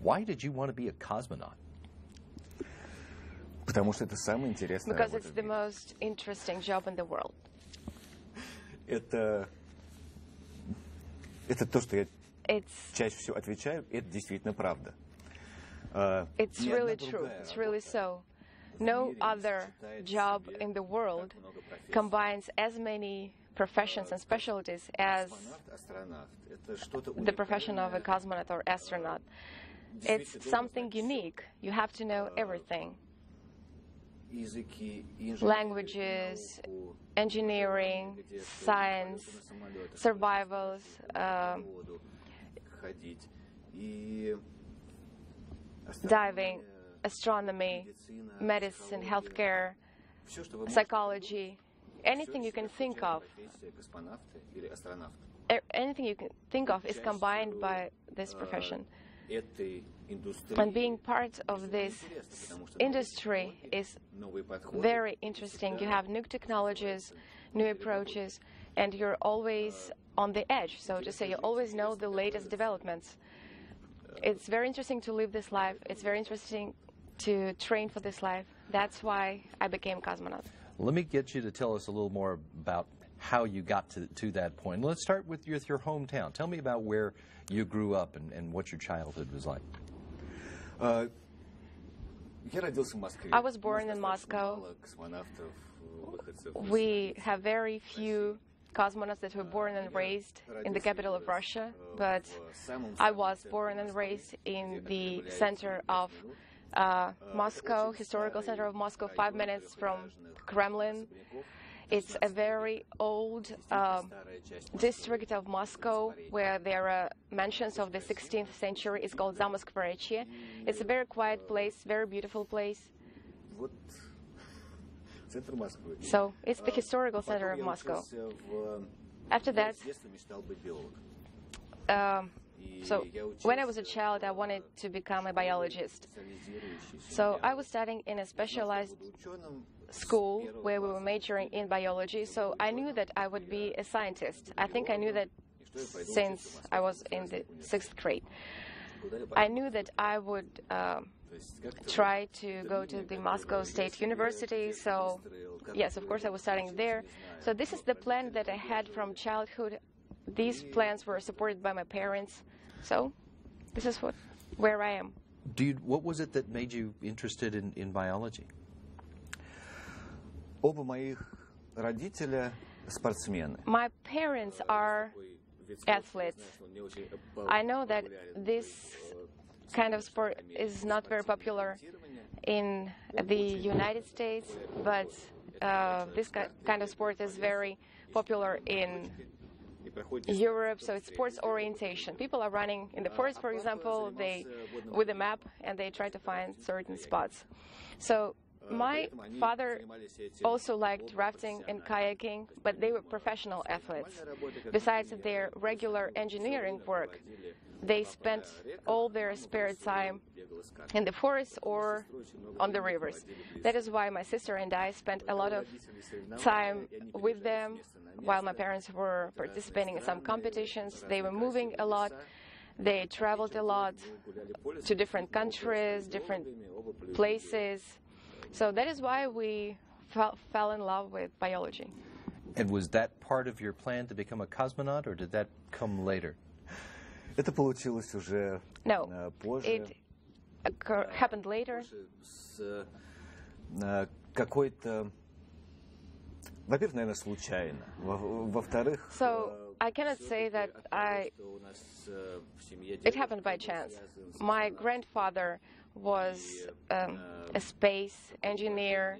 Why did you want to be a cosmonaut? Потому что это самая интересная Because работа it's в the мире. most interesting job in the world. Это то, что я It's чаще всего отвечаю, это действительно правда. It's Ни really одна true. другая It's really работа so. в No мире не other сочетает в job себе in the так world много профессий. combines as many professions and specialties as Космонавт, астронавт — это что-то the profession of a уникальное, cosmonaut or astronaut. It's действительно something должен знать unique. You have to know everything. всё. Языки, инженерию, Languages, науку, engineering, где science, полеты на самолетах, survivals, в воду ходить. И diving, астрономия, astronomy, медицина, medicine, психология, healthcare, всё, что вы можете psychology, anything you can think of. профессия космонавта или астронавта. Anything you can think of is combined by this profession. Этой индустрии And being part of this industry is новые подходы, very interesting. You have new technologies, new approaches, and you're always on the edge, so to say. You always know the latest developments. It's very interesting to live this life. It's very interesting to train for this life. That's why I became cosmonaut. Let me get you to tell us a little more about how you got to that point. Let's start with your hometown. Tell me about where you grew up and what your childhood was like. Я родился в Москве. I was born У нас in достаточно Moscow. мало космонавтов, выходцев из We have very few cosmonauts that were born and raised in the capital of Russia, but I was born and raised in the center of Moscow, historical center of Moscow, 5 minutes from Kremlin. It's a very old district of Moscow where there are mansions of the 16th century. It's called Zamoskvorechye. It's a very quiet place, very beautiful place. Вот центр Москвы. So it's the historical center of Потом я Moscow. учился в... After that, С детства мечтал быть биологом. И so я when I was a учился child, I wanted to become a biologist. специализирующийся So I биолог. was studying in a specialized Буду ученым с school первого where we were класса. majoring in biology, so I knew that I would be a scientist. I think I knew that since I was in the 6th grade. Куда я I пойду? knew that I would То есть как-то try to go to the Moscow State University, so yes, of course I was studying there. So this is the plan that I had from childhood. These plans were supported by my parents, so this is where I am. What was it that made you interested in biology? Оба моих родителя спортсмены. My parents are athletes. I know that this kind of sport is not very popular in the United States, but this kind of sport is very popular in Europe, so it's sports orientation. People are running in the forest, for example, with a map, and they try to find certain spots. So my father also liked rafting and kayaking, but they were professional athletes. Besides their regular engineering work, they spent all their spare time in the forest or on the rivers. That is why my sister and I spent a lot of time with them while my parents were participating in some competitions. They were moving a lot. They traveled a lot to different countries, different places. So that is why we fell in love with biology. And was that part of your plan to become a cosmonaut, or did that come later? Это получилось уже No, позже. it happened later. С какой-то... Во-первых, наверное, случайно. Во-вторых... So I cannot say that it happened by chance. My grandfather was a space engineer,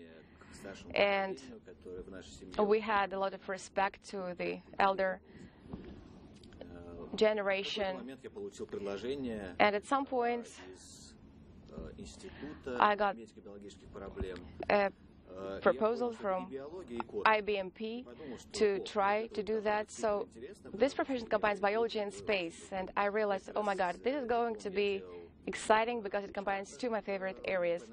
and we had a lot of respect to the elder generation. And at some point, I got a proposal from IBMP to try to do that. So this profession combines biology and space, and I realized, oh my God, this is going to be exciting because it combines two of my favorite areas.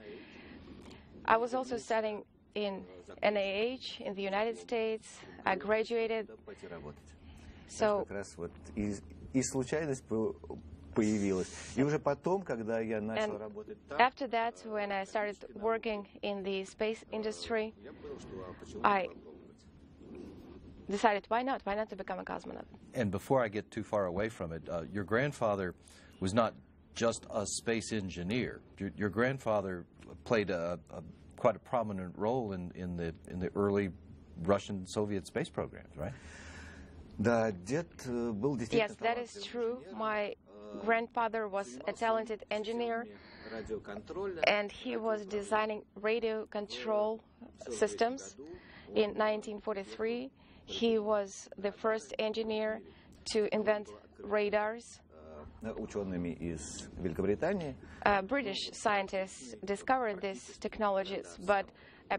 I was also studying in NIH in the United States. I graduated. So как раз вот и случайность появилось. И уже потом, когда я начал работать там, after that, when I started working in the space industry, I decided, why not? Why not to become a cosmonaut? And before I get too far away from it, your grandfather was not just a space engineer. Your grandfather played quite a prominent role in the early Russian Soviet space programs, right? да, дед был действительно Yes, that is true. My grandfather was a talented engineer, and he was designing radio control systems. In 1943, he was the first engineer to invent radars. учеными из Великобритании. British scientists discovered these technologies, but a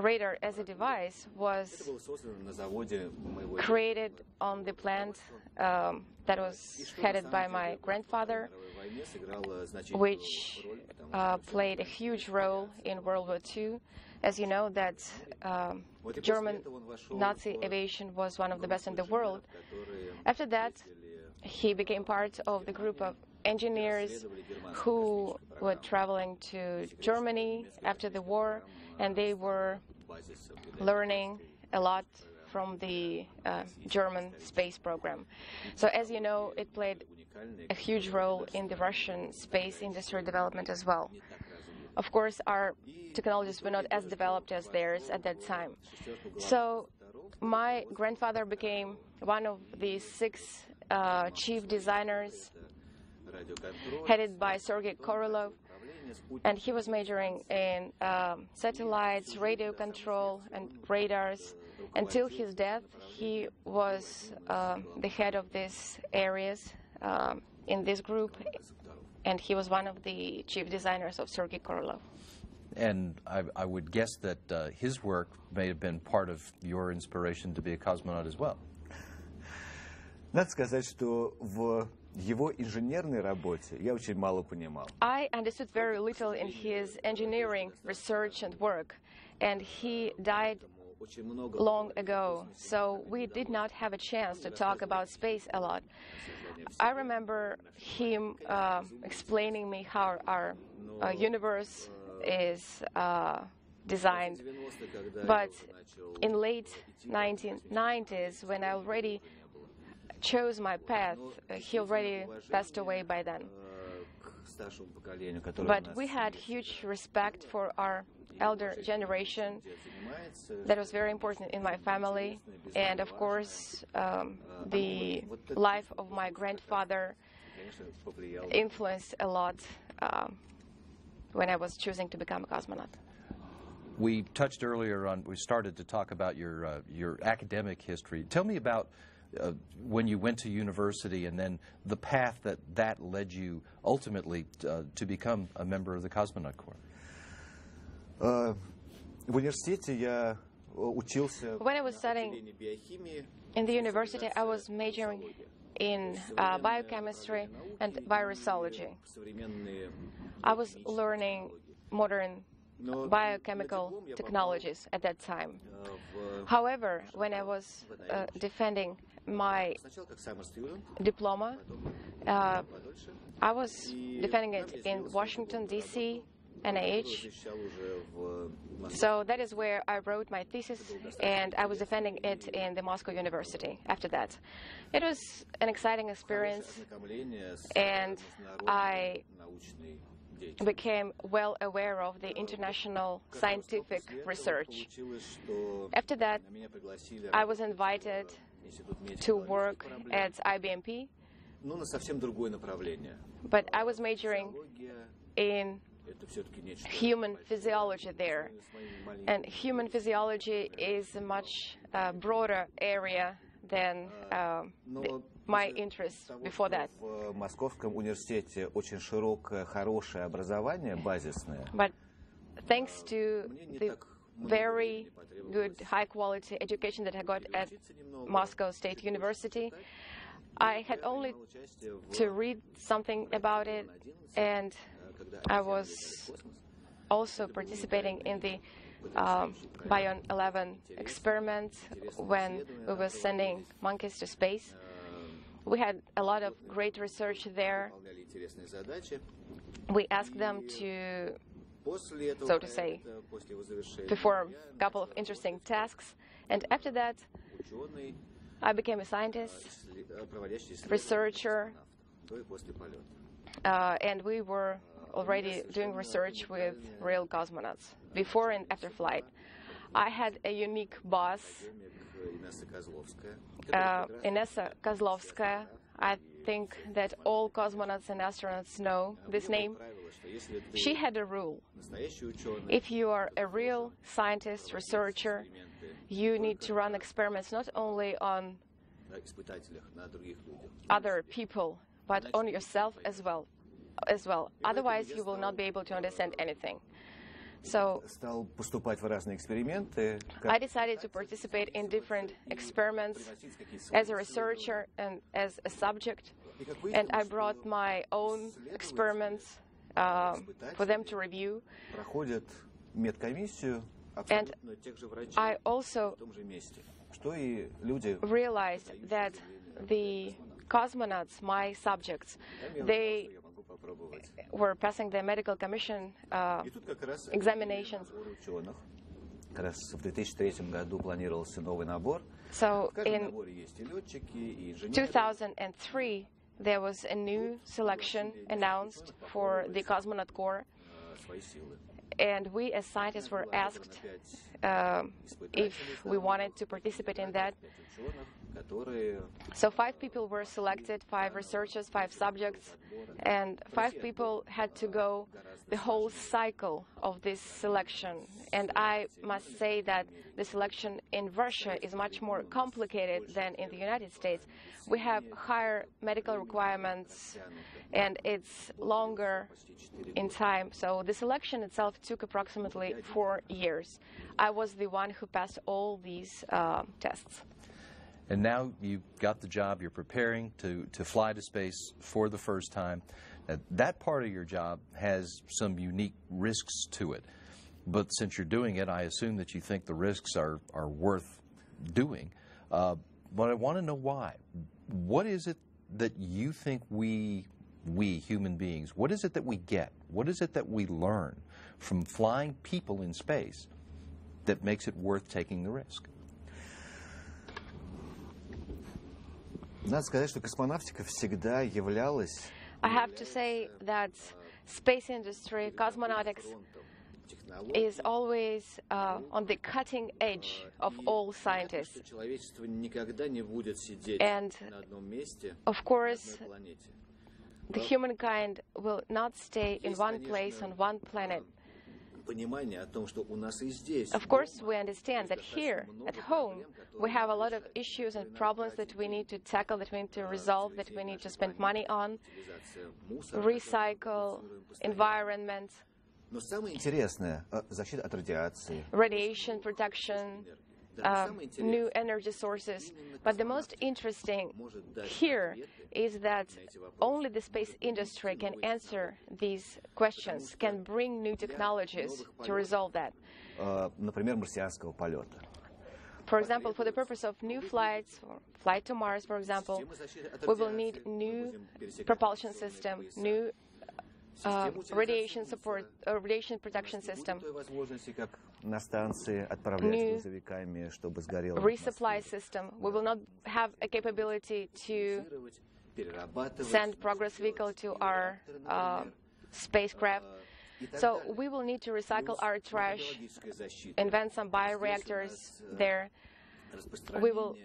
radar as a device was created on the plant that was headed by my grandfather, which played a huge role in World War II. As you know, that German Nazi aviation was one of the best in the world. After that, he became part of the group of engineers who were traveling to Germany after the war, and they were learning a lot from the German space program. So as you know, it played a huge role in the Russian space industry development as well. Of course, our technologies were not as developed as theirs at that time. So my grandfather became one of the 6 chief designers headed by Sergey, and he was majoring in satellites, radio control, and radars. Until his death, he was the head of these areas in this group, and he was one of the chief designers of Sergey Korolev. And I would guess that his work may have been part of your inspiration to be a cosmonaut as well. Надо сказать, что в его инженерной работе я очень мало понимал. I understood very little in his engineering research and work, and he died long ago, so we did not have a chance to talk about space a lot. I remember him explaining me how our universe is designed, but in late 1990s, when I already chose my path, he already passed away by then. But we had huge respect for our elder generation. That was very important in my family. And of course, the life of my grandfather influenced a lot when I was choosing to become a cosmonaut. We touched earlier on, we started to talk about your academic history. Tell me about when you went to university and then the path that led you ultimately to become a member of the Cosmonaut Corps. В университете я учился. When I was studying in the university, I was majoring in biochemistry and virusology. I was learning modern biochemical technologies at that time. However, when I was defending my diploma, I was defending it in Washington, D.C., NIH. So that is where I wrote my thesis, and I was defending it in the Moscow University after that. It was an exciting experience, and I became well aware of the international scientific research. After that, I was invited to work at IBMP, but I was majoring in human physiology there, and human physiology is a much broader area than my interests before that. В Московском университете очень широкое, хорошее образование, базисное. But thanks to the very good, high-quality education that I got at Moscow State University, I had only to read something about it, and I was also participating in the Bion 11 experiment when we were sending monkeys to space. We had a lot of great research there. We asked them to, so to say, perform a couple of interesting tasks. And after that, I became a scientist, researcher, and we were already doing research with real cosmonauts before and after flight. I had a unique boss, Inessa Kozlovskaya. I think that all cosmonauts and astronauts know this name. She had a rule. If you are a real scientist, researcher, you need to run experiments not only on other people, but on yourself as well. Otherwise, you will not be able to understand anything. So I decided to participate in different experiments as a researcher and as a subject, and I brought my own experiments for them to review. And I also realized that the cosmonauts, my subjects, they were passing the medical commission examinations. So in 2003, there was a new selection announced for the cosmonaut corps, and we as scientists were asked if we wanted to participate in that. So 5 people were selected, 5 researchers, 5 subjects, and 5 people had to go the whole cycle of this selection. And I must say that the selection in Russia is much more complicated than in the United States. We have higher medical requirements, and it's longer in time. So the selection itself took approximately 4 years. I was the one who passed all these tests. And now you got the job, you're preparing to fly to space for the first time. That part of your job has some unique risks to it. But since you're doing it, I assume that you think the risks are worth doing. But I want to know why. What is it that you think we human beings, what is it that we get? What is it that we learn from flying people in space that makes it worth taking the risk? Надо сказать, что космонавтика всегда являлась... I have to say that space industry, cosmonautics, is always on the cutting edge of all scientists. And, of course, the humankind will not stay in one place on one planet. Of course, we understand that here, at home, we have a lot of issues and problems that we need to tackle, that we need to resolve, that we need to spend money on, recycle, environment, radiation protection, new energy sources. But the most interesting here is that only the space industry can answer these questions, can bring new technologies to resolve that. For example, for the purpose of new flights, or flight to Mars, for example, we will need new propulsion system, new radiation support, radiation protection system, new resupply system. We will not have a capability to send progress vehicle to our spacecraft. So we will need to recycle our trash, invent some bioreactors there. We will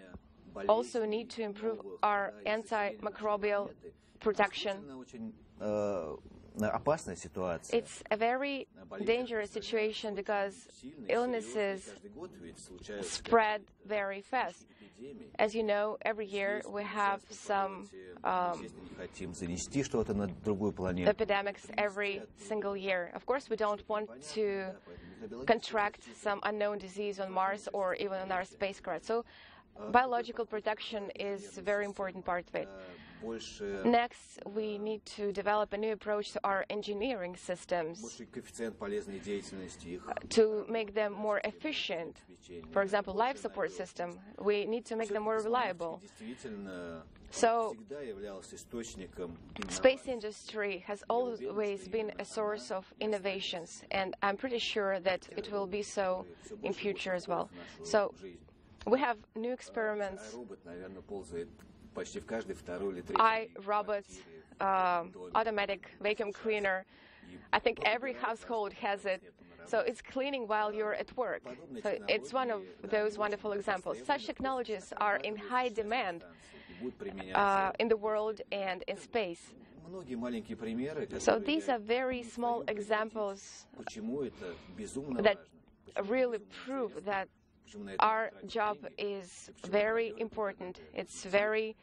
also need to improve our antimicrobial protection. It's a very dangerous situation because illnesses spread very fast. As you know, every year we have some epidemics every single year. Of course, we don't want to contract some unknown disease on Mars or even on our spacecraft. So biological protection is a very important part of it. Next, we need to develop a new approach to our engineering systems to make them more efficient. For example, life support system, we need to make them more reliable. So, space industry has always been a source of innovations, and I'm pretty sure that it will be so in future as well. So, we have new experiments. iRobot, automatic vacuum cleaner. I think every household has it. So it's cleaning while you're at work. So it's one of those wonderful examples. Such technologies are in high demand in the world and in space. So these are very small examples that really prove that our job is very important. It's very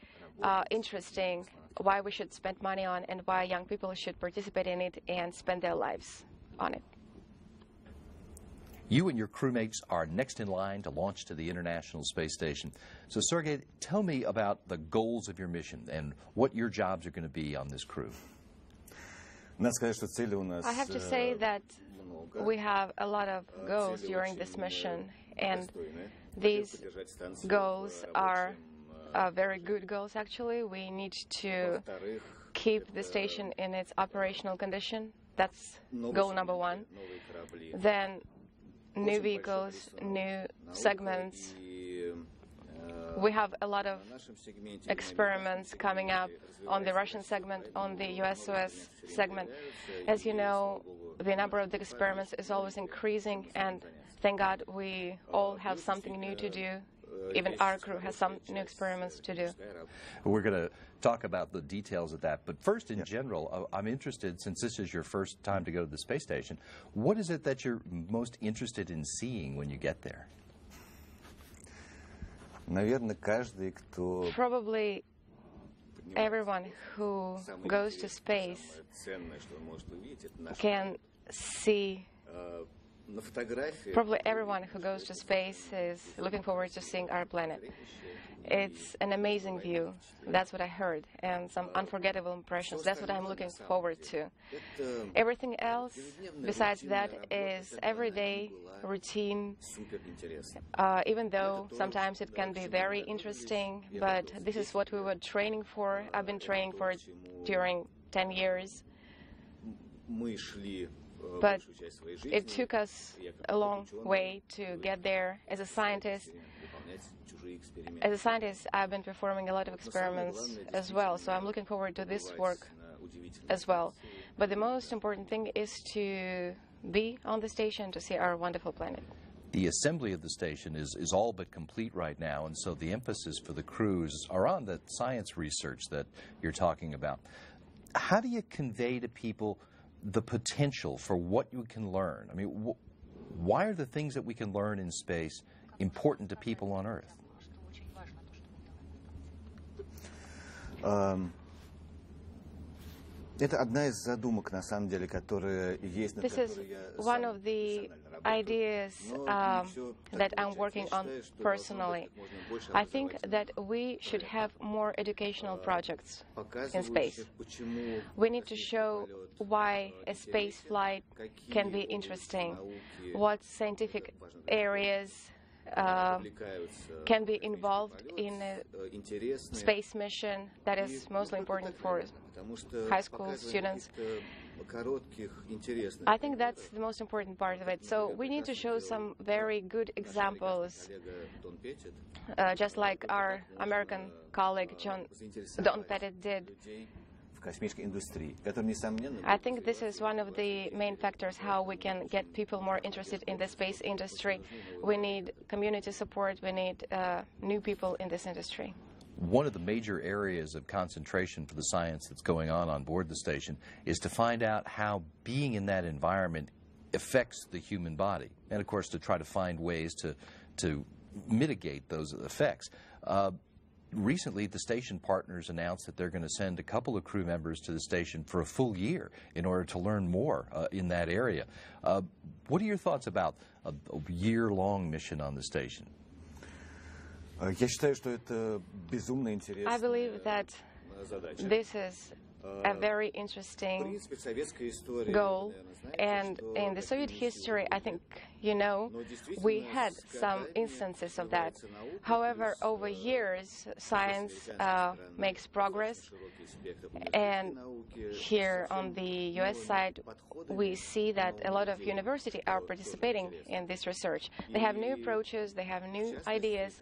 interesting why we should spend money on and why young people should participate in it and spend their lives on it. You and your crewmates are next in line to launch to the International Space Station. So, Sergey, tell me about the goals of your mission and what your jobs are going to be on this crew. I have to say that we have a lot of goals during this mission, and these goals are very good goals, actually. We need to keep the station in its operational condition. That's goal number one. Then new vehicles, new segments. We have a lot of experiments coming up on the Russian segment, on the US-US segment. As you know, the number of the experiments is always increasing, and thank God we all have something new to do. Even our crew has some new experiments to do. We're going to talk about the details of that. But first, in general, I'm interested, since this is your first time to go to the space station, what is it that you're most interested in seeing when you get there? Probably everyone who goes to space can see. Probably everyone who goes to space is looking forward to seeing our planet. It's an amazing view. That's what I heard. And some unforgettable impressions. That's what I'm looking forward to. Everything else besides that is everyday routine, even though sometimes it can be very interesting, but this is what we were training for. I've been training for it during 10 years. But it took us a long way to get there. As a scientist, I've been performing a lot of experiments as well, so I'm looking forward to this work as well. But the most important thing is to be on the station to see our wonderful planet. The assembly of the station is all but complete right now, and so the emphasis for the crews are on the science research that you're talking about. How do you convey to people the potential for what you can learn? I mean, why are the things that we can learn in space important to people on Earth? Это одна из задумок, на самом деле, которая есть, над которой я сам профессионально работаю. Ideas that I'm working on personally. I think that we should have more educational projects in space. We need to show why a space flight can be interesting, what scientific areas can be involved in a space mission that is mostly important for high school students. I think that's the most important part of it. So we need to show some very good examples, just like our American colleague Don Pettit did. I think this is one of the main factors how we can get people more interested in the space industry. We need community support. We need new people in this industry. One of the major areas of concentration for the science that's going on board the station is to find out how being in that environment affects the human body, and of course to try to find ways to mitigate those effects. Recently, the station partners announced that they're going to send a couple of crew members to the station for a full year in order to learn more in that area. What are your thoughts about a year-long mission on the station? I believe that this is a very interesting goal. And in the Soviet history, I think you know, we had some instances of that. However, over years, science makes progress. And here on the US side, we see that a lot of universities are participating in this research. They have new approaches, they have new ideas.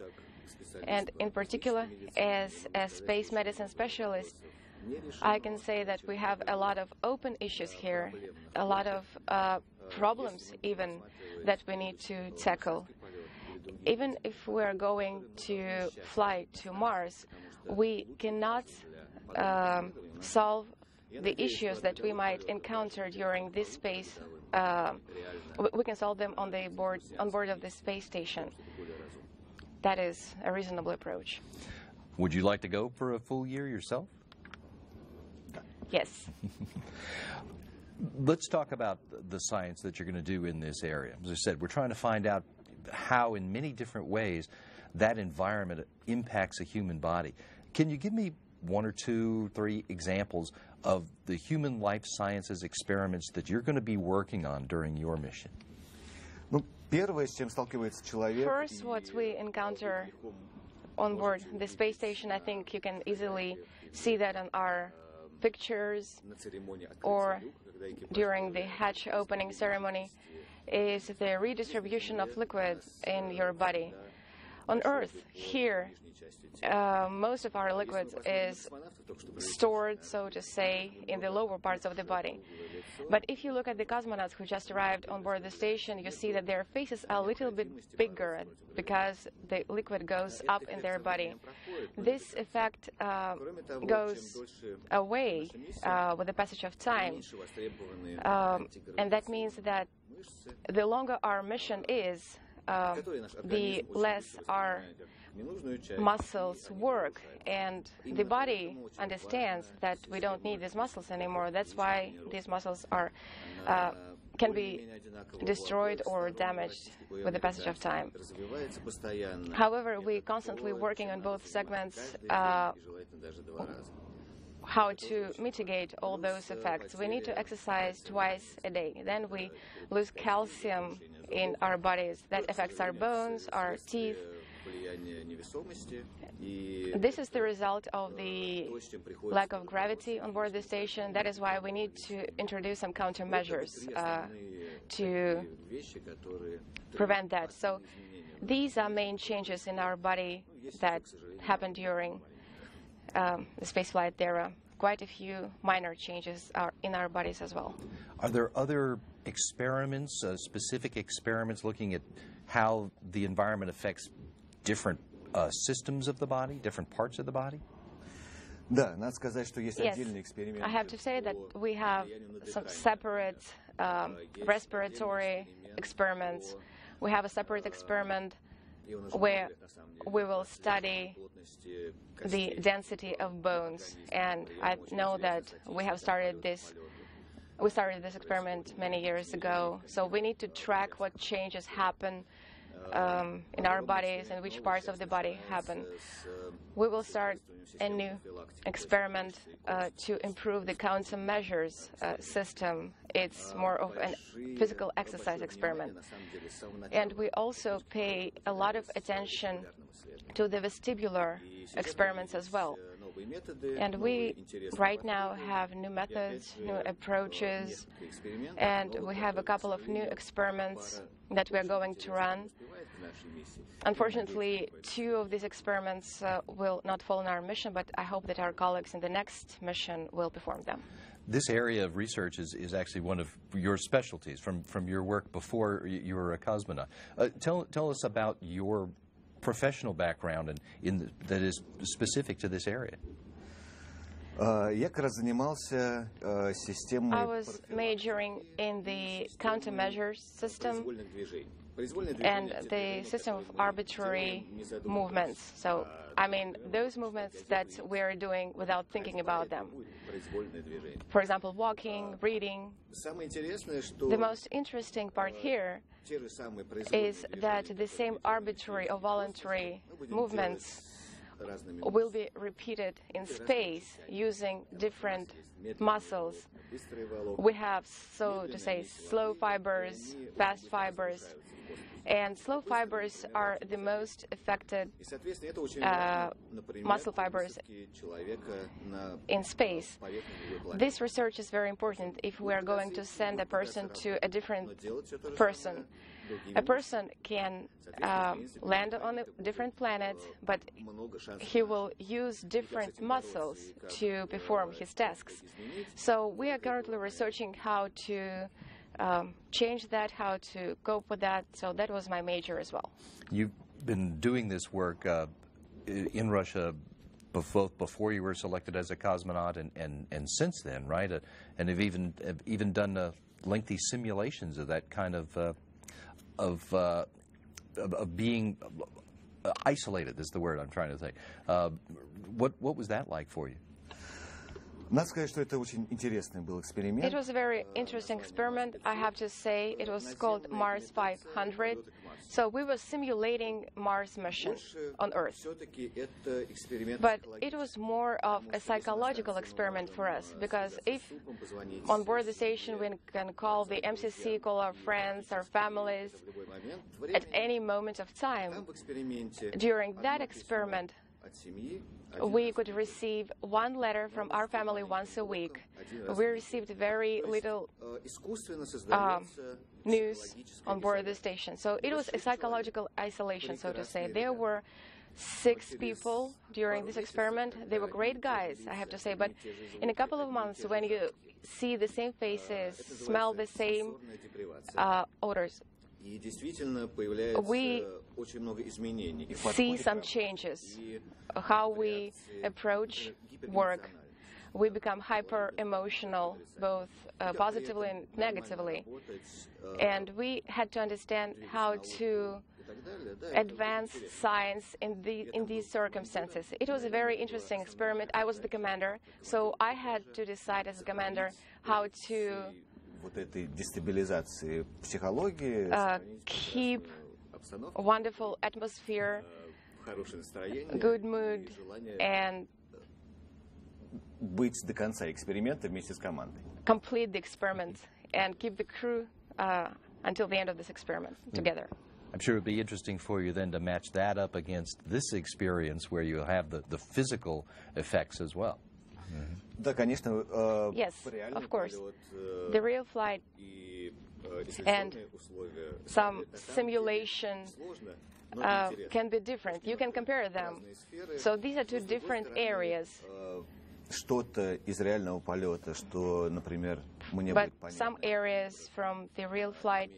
And in particular, as a space medicine specialist, I can say that we have a lot of open issues here, a lot of problems even that we need to tackle. Even if we're going to fly to Mars, we cannot solve the issues that we might encounter during this space. We can solve them on board of the space station. That is a reasonable approach. Would you like to go for a full year yourself? Yes. Let's talk about the science that you're going to do in this area. As I said, we're trying to find out how, in many different ways, that environment impacts a human body. Can you give me 1 or 2, 3 examples of the human life sciences experiments that you're going to be working on during your mission? First, what we encounter on board the space station, I think you can easily see that on our pictures or during the hatch opening ceremony, is the redistribution of liquid in your body. On Earth, here, most of our liquids is stored, so to say, in the lower parts of the body. But if you look at the cosmonauts who just arrived on board the station, you see that their faces are a little bit bigger because the liquid goes up in their body. This effect goes away with the passage of time. And that means that the longer our mission is, the less our muscles work, and the body understands that we don't need these muscles anymore. That's why these muscles are can be destroyed or damaged with the passage of time. However, we're constantly working on both segments, how to mitigate all those effects. We need to exercise twice a day. Then we lose calcium in our bodies. That affects our bones, our teeth. This is the result of the lack of gravity on board the station. That is why we need to introduce some countermeasures to prevent that. So these are main changes in our body that happened during the spaceflight era. Quite a few minor changes are in our bodies as well. Are there other experiments, specific experiments looking at how the environment affects different systems of the body, different parts of the body? Yes, I have to say that we have some separate respiratory experiments. We have a separate experiment where we will study the density of bones, and I know that we started this experiment many years ago. So we need to track what changes happen in our bodies and which parts of the body happen. We will start a new experiment to improve the countermeasures system. It's more of a physical exercise experiment. And we also pay a lot of attention to the vestibular experiments as well. And we right now have new methods, new approaches, and we have a couple of new experiments that we're going to run. Unfortunately, 2 of these experiments will not fall in our mission, but I hope that our colleagues in the next mission will perform them. This area of research is actually one of your specialties from your work before you were a cosmonaut. Tell us about your professional background that is specific to this area. I was majoring in the countermeasures system and the system of arbitrary movements. So, I mean, those movements that we're doing without thinking about them. For example, walking, reading. The most interesting part here is that the same arbitrary or voluntary movements will be repeated in space using different muscles. We have, so to say, slow fibers, fast fibers, and slow fibers are the most affected muscle fibers in space. This research is very important if we are going to send a person to a different person. A person can land on a different planet, but he will use different muscles to perform his tasks. So we are currently researching how to change that, how to cope with that. So that was my major as well. You've been doing this work in Russia both before you were selected as a cosmonaut and since then, right? And have even done lengthy simulations of that kind of being isolated, is the word I'm trying to say. What was that like for you? Надо сказать, что это очень интересный был эксперимент. It was a very interesting experiment. I have to say, it was called Mars 500. So we were simulating Mars mission on Earth. But it was more of a psychological experiment for us, because if on board the station we can call the MCC, call our friends, our families, at any moment of time, during that experiment, we could receive one letter from our family once a week. We received very little news on board the station. So it was a psychological isolation, so to say. There were 6 people during this experiment. They were great guys, I have to say. But in a couple of months, when you see the same faces, smell the same odors, we see some changes. How we approach work, we become hyper-emotional, both positively and negatively. And we had to understand how to advance science in these circumstances. It was a very interesting experiment. I was the commander, so I had to decide as a commander how to keep a wonderful atmosphere, good mood, and быть до конца эксперимента вместе с командой. Complete the experiment and keep the crew until the end of this experiment together. I'm sure it would be interesting for you then to match that up against this experience where you have the physical effects as well. Да, конечно. Yes, of course. The real flight and some simulation can be different. You can compare them. So these are 2 different areas. Что-то из реального полета, что, например, мне But будет понятно. some areas from the real flight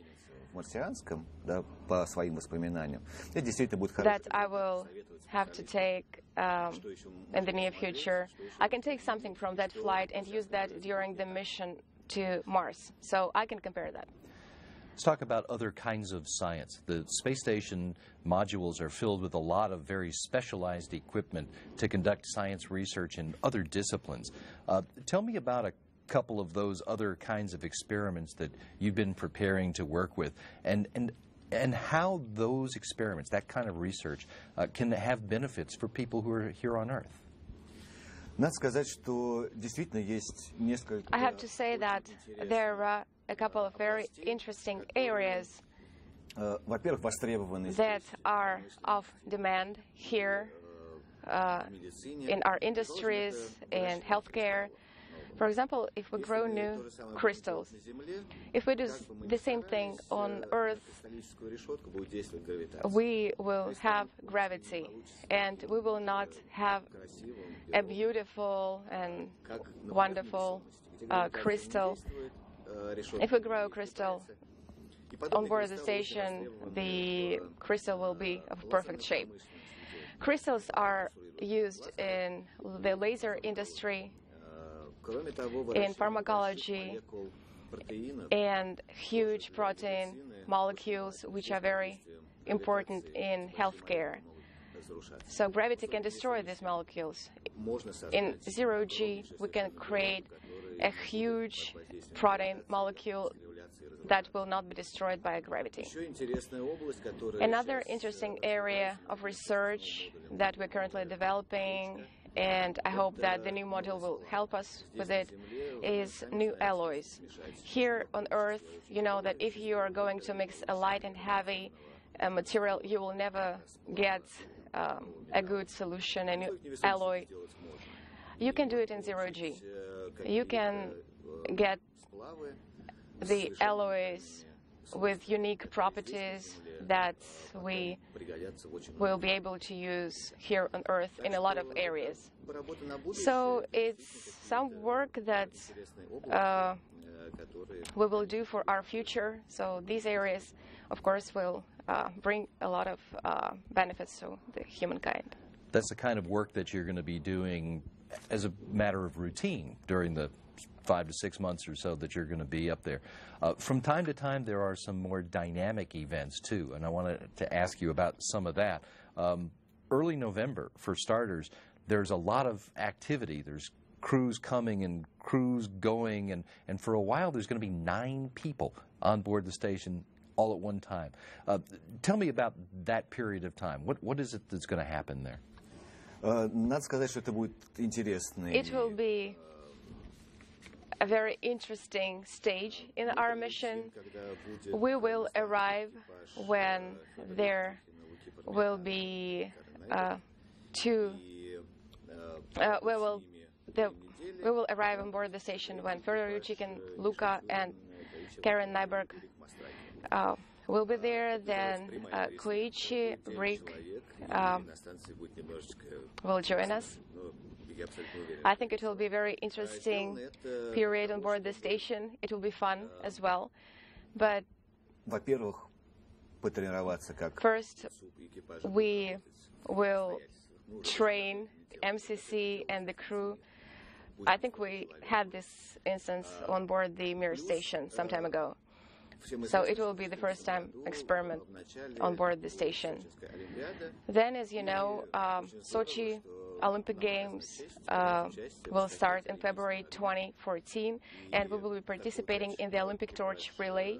В марсианском, да, по своим воспоминаниям, это действительно будет хорошо. that I will have to take in the near future. I can take something from that flight and use that during the mission to Mars. So I can compare that. Let's talk about other kinds of science. The space station modules are filled with a lot of very specialized equipment to conduct science research in other disciplines. Tell me about a couple of those other kinds of experiments that you've been preparing to work with, and how those experiments, that kind of research, can have benefits for people who are here on Earth. Надо сказать, что действительно есть несколько. I have to say that there are a couple of very interesting areas Во-первых, востребованность that are of demand here in our industries, in healthcare. For example, if we grow new crystals, if we do the same thing on Earth, we will have gravity, and we will not have a beautiful and wonderful crystal. If we grow a crystal on board the station, the crystal will be of perfect shape. Crystals are used in the laser industry, in pharmacology, and huge protein molecules, which are very important in healthcare. So gravity can destroy these molecules. In 0G, we can create a huge protein molecule that will not be destroyed by gravity. Another interesting area of research that we're currently developing, and I hope that the new module will help us with it, is new alloys. Here on Earth, you know that if you are going to mix a light and heavy material, you will never get a good solution, a new alloy. You can do it in zero-G. You can get the alloys with unique properties that we will be able to use here on Earth in a lot of areas. So it's some work that we will do for our future. So these areas, of course, will bring a lot of benefits to the humankind. That's the kind of work that you're going to be doing as a matter of routine during the 5 to 6 months or so that you're going to be up there. From time to time, there are some more dynamic events, too, and I wanted to ask you about some of that. Early November, for starters, there's a lot of activity. There's crews coming and crews going, and for a while there's going to be 9 people on board the station all at one time. Tell me about that period of time. What is it that's going to happen there? Надо сказать, что это будет интересный. It will be a very interesting stage in our mission. We will arrive when there will be we will arrive on board the station when Fyodor Yuchkin, Luka, and Karen Nyberg will be there. Then Koichi, Rick will join us. I think it will be a very interesting period on board the station. It will be fun as well. But first, we will train MCC and the crew. I think we had this instance on board the Mir station some time ago. So it will be the first time experiment on board the station. Then, as you know, Sochi Olympic Games will start in February 2014, and we will be participating in the Olympic torch relay.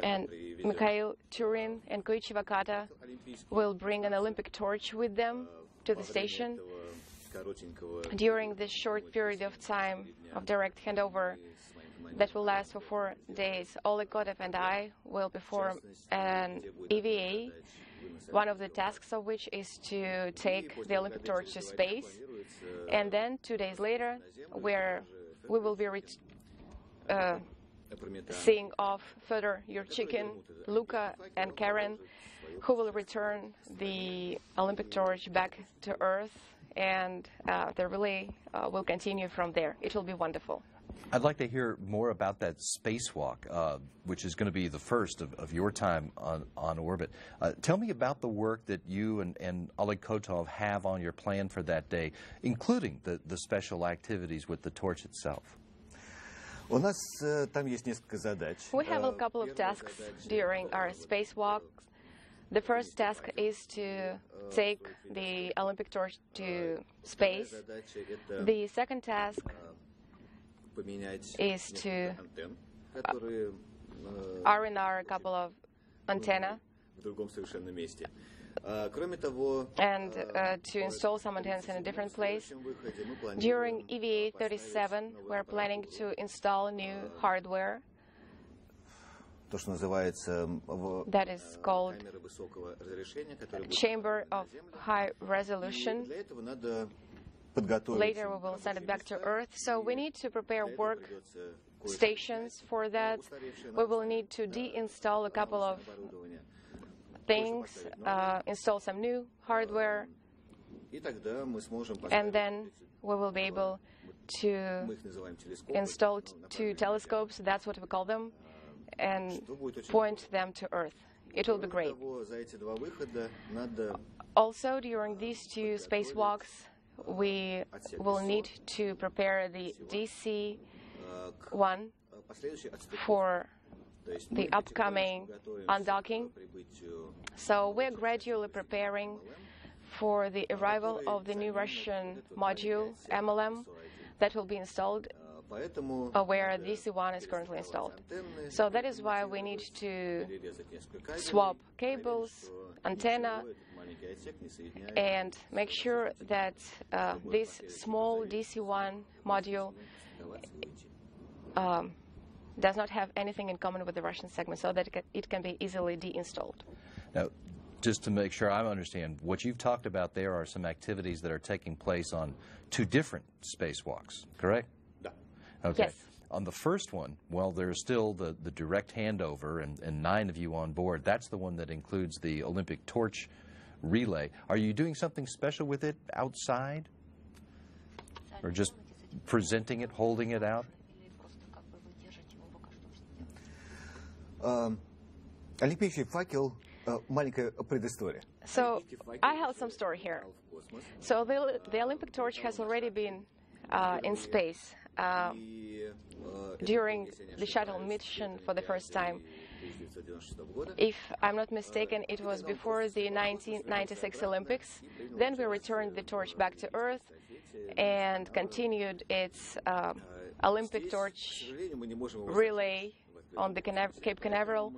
And Mikhail Turin and Koichi Wakata will bring an Olympic torch with them to the station. During this short period of time of direct handover that will last for 4 days, Oleg Kotev and I will perform an EVA, one of the tasks of which is to take the Olympic torch to space. And then 2 days later, where we will be seeing off Fyodor Yuchkin, Luka, and Karen, who will return the Olympic torch back to Earth, and the relay will continue from there. It will be wonderful. I'd like to hear more about that spacewalk, which is going to be the first of your time on orbit. Tell me about the work that you and Oleg Kotov have on your plan for that day, including the special activities with the torch itself. У нас там есть несколько задач. We have a couple of tasks during our spacewalk. The first task is to take the Olympic torch to space. The second task is to R&R a couple of antennas and to install some antennas in a different place. During EVA 37, we're planning to install new hardware that is called Chamber of High Resolution. Later we will send it back to Earth. So we need to prepare work stations for that. We will need to deinstall a couple of things, install some new hardware, and then we will be able to install 2 telescopes, that's what we call them, and point them to Earth. It will be great. Also, during these 2 spacewalks, we will need to prepare the DC-1 for the upcoming undocking. So we're gradually preparing for the arrival of the new Russian module, MLM, that will be installed where DC-1 is currently installed. So that is why we need to swap cables, antenna, and make sure that this small DC-1 module does not have anything in common with the Russian segment, so that it can be easily deinstalled. Now, just to make sure I understand, what you've talked about there are some activities that are taking place on 2 different spacewalks, correct? Okay. Yes. On the first one, well, there's still the direct handover and 9 of you on board. That's the one that includes the Olympic torch relay. Are you doing something special with it outside? Or just presenting it, holding it out? Олимпийский факел, маленькая предыстория. So I have some story here. So the Olympic torch has already been in space during the shuttle mission for the first time. If I'm not mistaken, it was before the 1996 Olympics. Then we returned the torch back to Earth and continued its Olympic torch relay on the Cape Canaveral.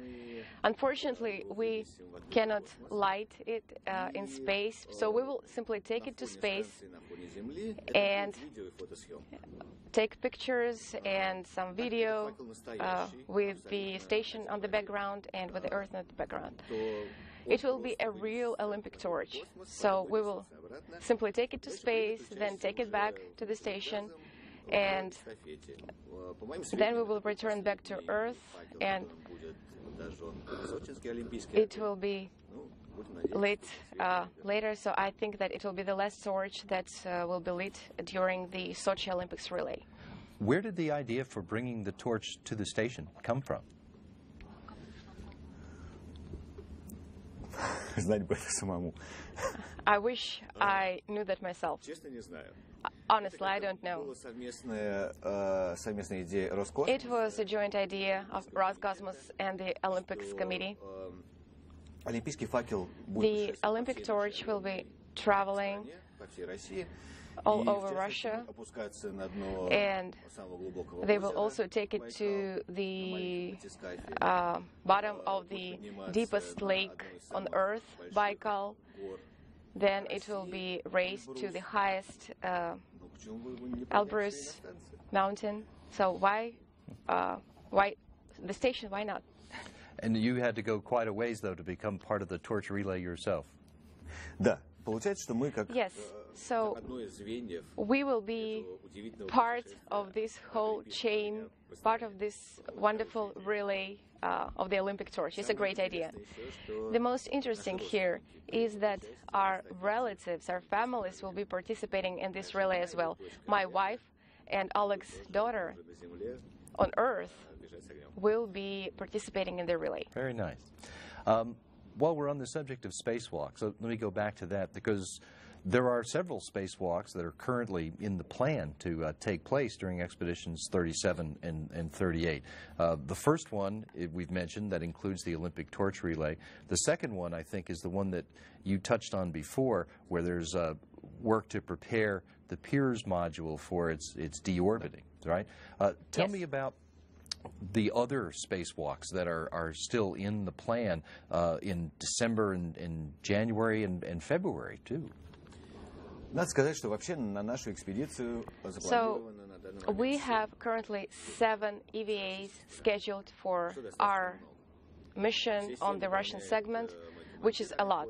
Unfortunately, we cannot light it in space, so we will simply take it to space and take pictures and some video with the station on the background and with the Earth in the background. It will be a real Olympic torch, so we will simply take it to space, then take it back to the station, and then we will return back to Earth, and it will be lit later, so I think that it will be the last torch that will be lit during the Sochi Olympics relay. Where did the idea for bringing the torch to the station come from? Знать бы это самому. I wish I knew that myself. Honestly, I don't know. Совместная идея Роскосмоса. It was a joint idea of Roscosmos and the Olympics Committee. Олимпийский факел The Olympic torch will be traveling all over Russia, and they will also take it to the bottom of the deepest lake on Earth, Baikal. Then it will be raised to the highest Elbrus mountain. So why the station? Why not? And you had to go quite a ways, though, to become part of the torch relay yourself. Да, получается, что мы как Yes. So we will be part of this whole chain, part of this wonderful relay of the Olympic torch. It's a great idea. The most interesting here is that our relatives, our families will be participating in this relay as well. My wife and Oleg's daughter on Earth will be participating in the relay. Very nice. While we're on the subject of spacewalks, let me go back to that, because there are several spacewalks that are currently in the plan to take place during expeditions 37 and 38. The first one we've mentioned that includes the Olympic torch relay. The second one, I think, is the one that you touched on before, where there's work to prepare the Pirs module for its deorbiting, right? Tell Yes. me about the other spacewalks that are still in the plan in December and January and February, too. Надо сказать, что вообще на нашу экспедицию So запланировано на данный момент. we have currently 7 EVAs scheduled for our mission on the Russian segment, which is a lot.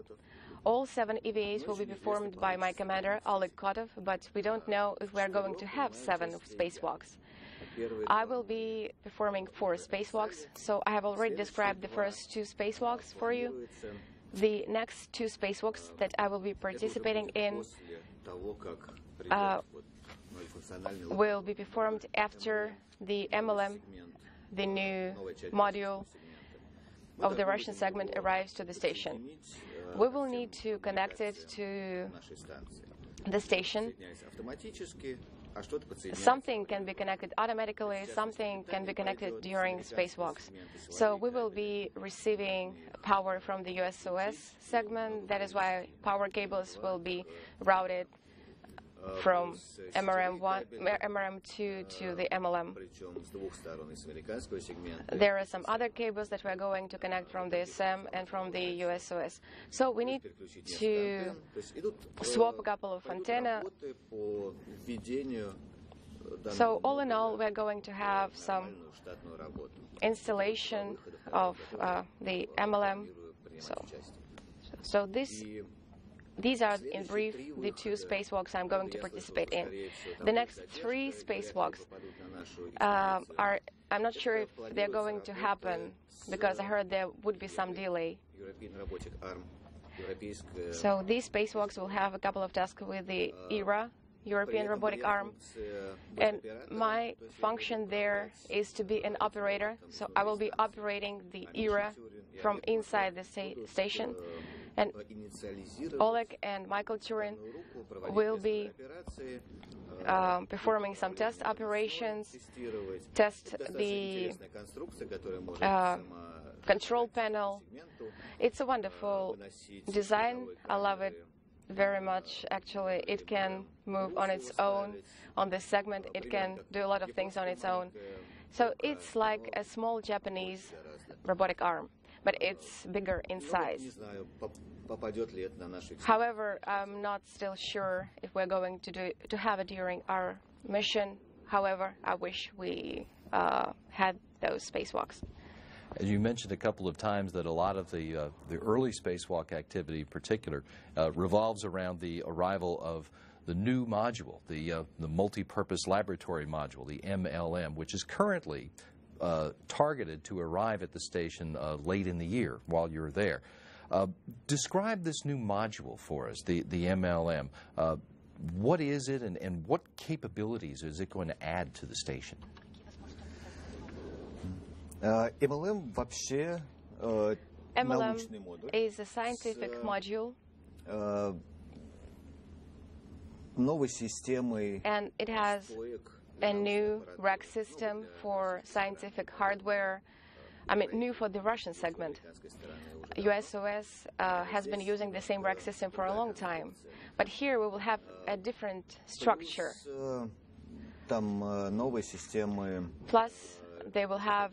All 7 EVAs will be performed by my commander, Oleg Kotov, but we don't know if we're going to have 7 spacewalks. I will be performing 4 spacewalks, so I have already described the first 2 spacewalks for you. The next 2 spacewalks that I will be participating in will be performed after the MLM, the new module of the Russian segment, arrives to the station. We will need to connect it to the station. Something can be connected automatically, something can be connected during spacewalks. So we will be receiving power from the USOS segment. That is why power cables will be routed from MRM2 to the MLM. There are some other cables that we're going to connect from the SM and from the USOS. So we need to swap a couple of antenna. So all in all, we're going to have some installation of the MLM. So these are, in brief, the 2 spacewalks I'm going to participate in. The next 3 spacewalks I'm not sure if they're going to happen, because I heard there would be some delay. So these spacewalks will have a couple of tasks with the ERA, European Robotic Arm, and my function there is to be an operator. So I will be operating the ERA from inside the station, and Oleg and Michael Turin will be performing some test operations, test the control panel. It's a wonderful design. I love it very much. Actually, it can move on its own on this segment. It can do a lot of things on its own. So it's like a small Japanese robotic arm, but it's bigger in size. However, I'm not still sure if we're going to have it during our mission. However, I wish we had those spacewalks. As you mentioned a couple of times that a lot of the early spacewalk activity in particular revolves around the arrival of the new module, the multi-purpose laboratory module, the MLM, which is currently targeted to arrive at the station late in the year while you're there. Describe this new module for us, the MLM. What is it, and what capabilities is it going to add to the station? MLM вообще научный модуль. Is a scientific module. Новой системой. And it has a new rack system for scientific hardware. I mean, new for the Russian segment. USOS has been using the same rack system for a long time. But here we will have a different structure. Там новые системы. Plus, they will have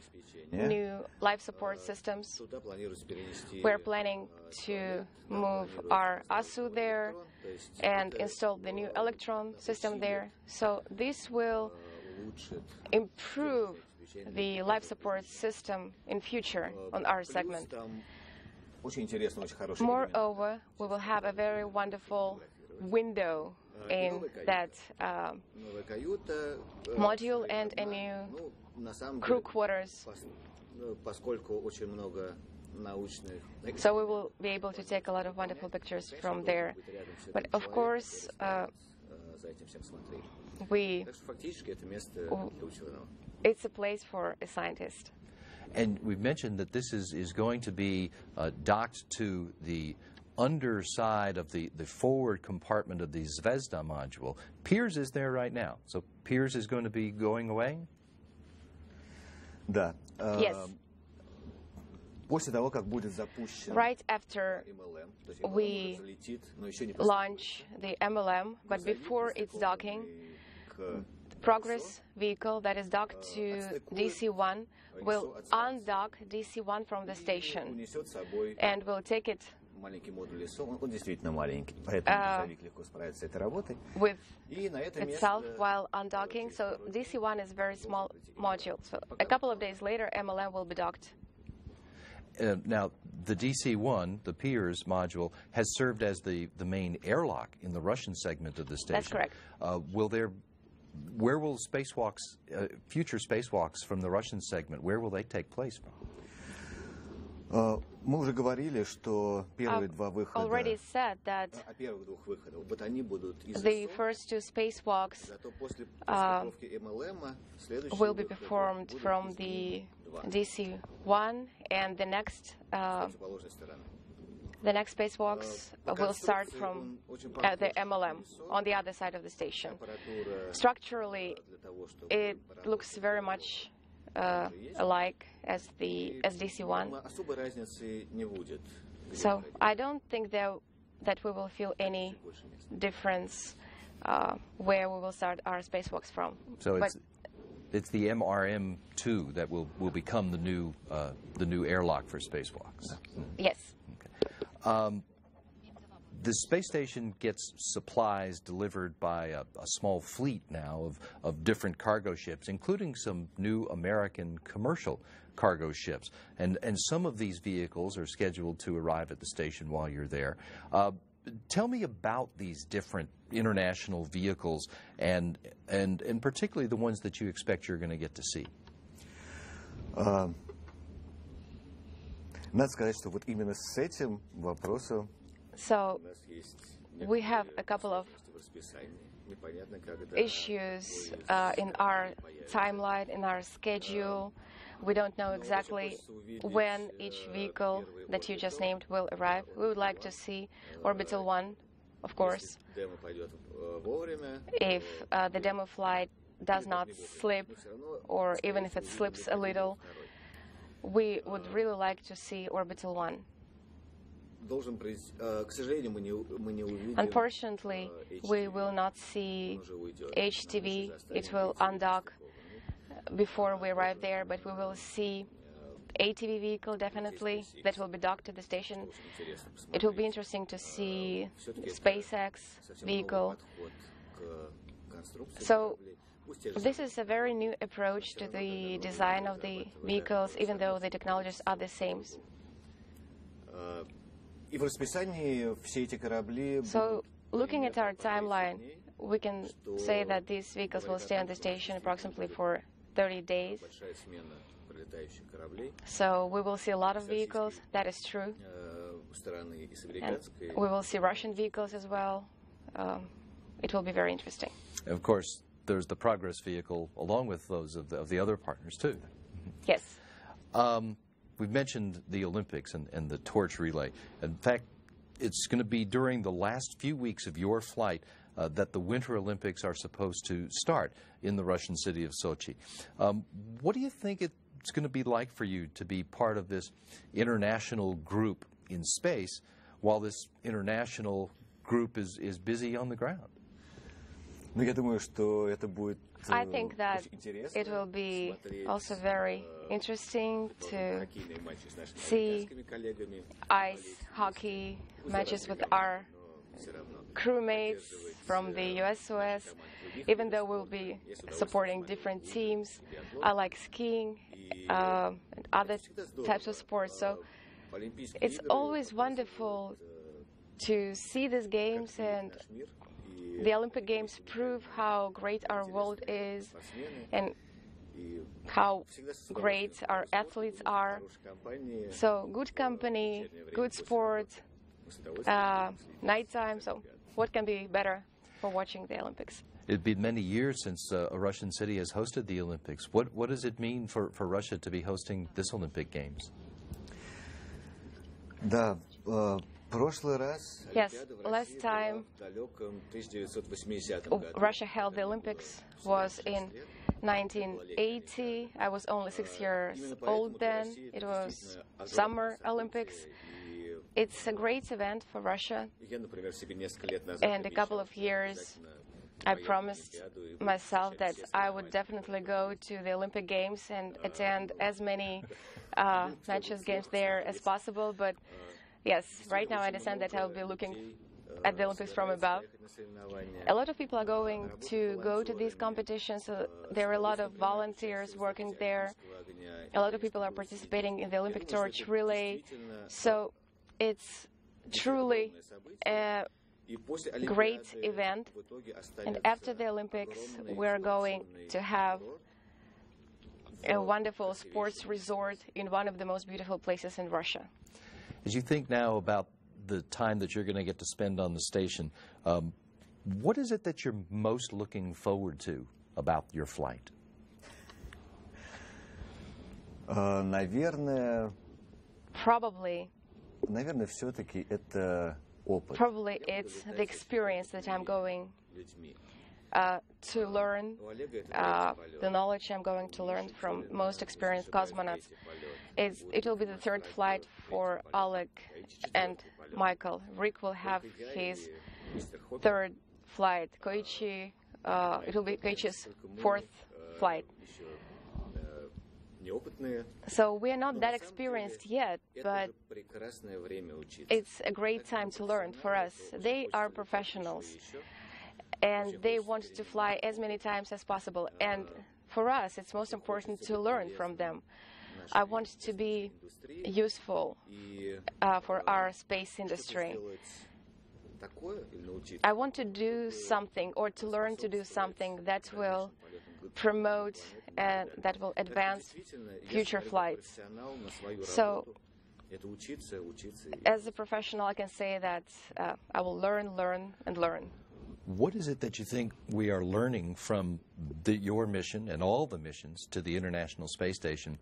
new life support systems. We're planning to move our ASU there and install the new electron system there. So this will improve the life support system in future on our segment. Moreover, we will have a very wonderful window in that module and a new crew quarters. So we will be able to take a lot of wonderful pictures from there. But of course, it's a place for a scientist. And we've mentioned that this is going to be docked to the underside of the forward compartment of the Zvezda module. Piers is there right now. So Piers is going to be going away? Да. Yes. После того, как будет запущен right after we launch the MLM, but before its docking, Progress vehicle that is docked to DC-1 will undock DC-1 from the station and will take it with itself while undocking. So DC-1 is a very small module. So a couple of days later, MLM will be docked. Now, the DC-1, the Piers module, has served as the main airlock in the Russian segment of the station. That's correct. Where will spacewalks, future spacewalks from the Russian segment, where will they take place? Мы уже говорили, что первые два выхода. Already said that the first 2 spacewalks will be performed from the DC-1, and the next spacewalks will start from the MLM on the other side of the station. Structurally, it looks very much alike as the DC-1. So I don't think that we will feel any difference where we will start our spacewalks from. So it's the MRM-2 that will become the new airlock for spacewalks. Yes. Okay. The space station gets supplies delivered by a small fleet now of different cargo ships, including some new American commercial cargo ships. And some of these vehicles are scheduled to arrive at the station while you're there. Tell me about these different international vehicles and particularly the ones that you expect you're going to get to see. Надо сказать, что вот именно с этим вопросом So we have a couple of issues in our timeline, in our schedule. We don't know exactly when each vehicle that you just named will arrive. We would like to see Orbital 1, of course. If the demo flight does not slip, or even if it slips a little, we would really like to see Orbital 1. Unfortunately, we will not see HTV. It will undock before we arrive there, but we will see ATV vehicle definitely that will be docked to the station. It will be interesting to see SpaceX vehicle. So this is a very new approach to the design of the vehicles, even though the technologies are the same. So, looking at our timeline, we can say that these vehicles will stay on the station approximately for 30 days. So, we will see a lot of vehicles, that is true. And we will see Russian vehicles as well. It will be very interesting. Of course, there's the Progress vehicle along with those of the other partners, too. Yes. We've mentioned the Olympics and the torch relay. In fact, it's going to be during the last few weeks of your flight that the Winter Olympics are supposed to start in the Russian city of Sochi. What do you think it's going to be like for you to be part of this international group in space while this international group is busy on the ground? I think that it will be also very interesting to see ice hockey matches with our crewmates from the USOS, even though we'll be supporting different teams. I like skiing and other types of sports, so it's always wonderful to see these games, and the Olympic Games prove how great our world is and how great our athletes are. So good company, good sport, nighttime. So what can be better for watching the Olympics? It's been many years since a Russian city has hosted the Olympics. What does it mean for Russia to be hosting this Olympic Games? Yes, last time Russia held the Olympics was in 1980. I was only 6 years old then. It was Summer Olympics. It's a great event for Russia. And a couple of years I promised myself that I would definitely go to the Olympic Games and attend as many matches, games there as possible. But yes, right now I understand that I'll be looking at the Olympics from above. A lot of people are going to go to these competitions. So there are a lot of volunteers working there. A lot of people are participating in the Olympic torch relay. So it's truly a great event. And after the Olympics, we're going to have a wonderful sports resort in one of the most beautiful places in Russia. As you think now about the time that you're going to get to spend on the station, what is it that you're most looking forward to about your flight? Probably все-таки это опыт. Probably it's the experience that I'm going to learn, the knowledge I'm going to learn from most experienced cosmonauts. It will be the third flight for Oleg and Michael. Rick will have his third flight. Koichi, it will be Koichi's fourth flight. So we are not that experienced yet, but it's a great time to learn for us. They are professionals, and they want to fly as many times as possible. And for us, it's most important to learn from them. I want to be useful for our space industry. I want to do something or to learn to do something that will promote and that will advance future flights. So, as a professional, I can say that I will learn, and learn. What is it that you think we are learning from your mission and all the missions to the International Space Station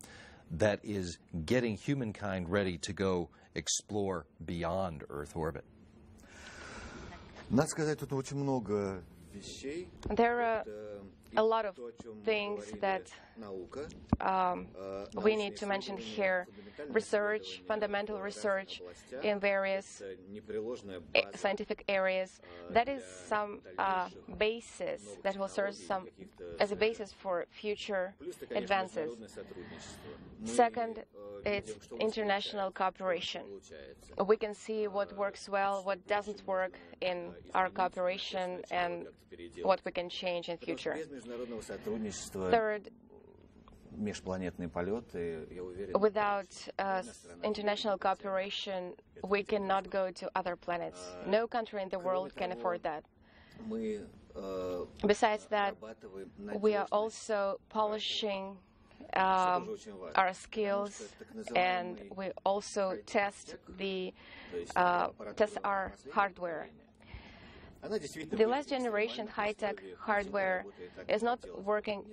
that is getting humankind ready to go explore beyond Earth orbit? Надо сказать, тут очень много вещей. There are a lot of things that we need to mention here. Research, fundamental research in various scientific areas. That is some basis that will serve as a basis for future advances. Second, it's international cooperation. We can see what works well, what doesn't work in our cooperation, and what we can change in future. Third, without international cooperation, we cannot go to other planets. No country in the world can afford that. Besides that, we are also polishing our skills, and we also test our hardware. The last generation high-tech hardware is not working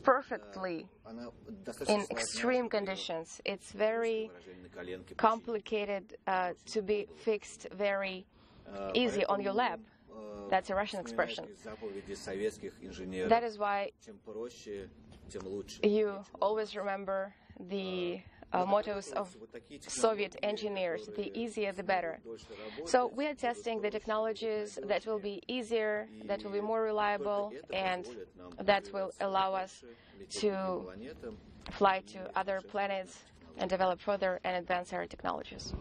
perfectly in extreme conditions. It's very complicated to be fixed very easy on your lab. That's a Russian expression. That is why you always remember the mottos of Soviet engineers: the easier the better. So we are testing the technologies that will be easier, that will be more reliable, and that will allow us to fly to other planets and develop further and advance our technologies.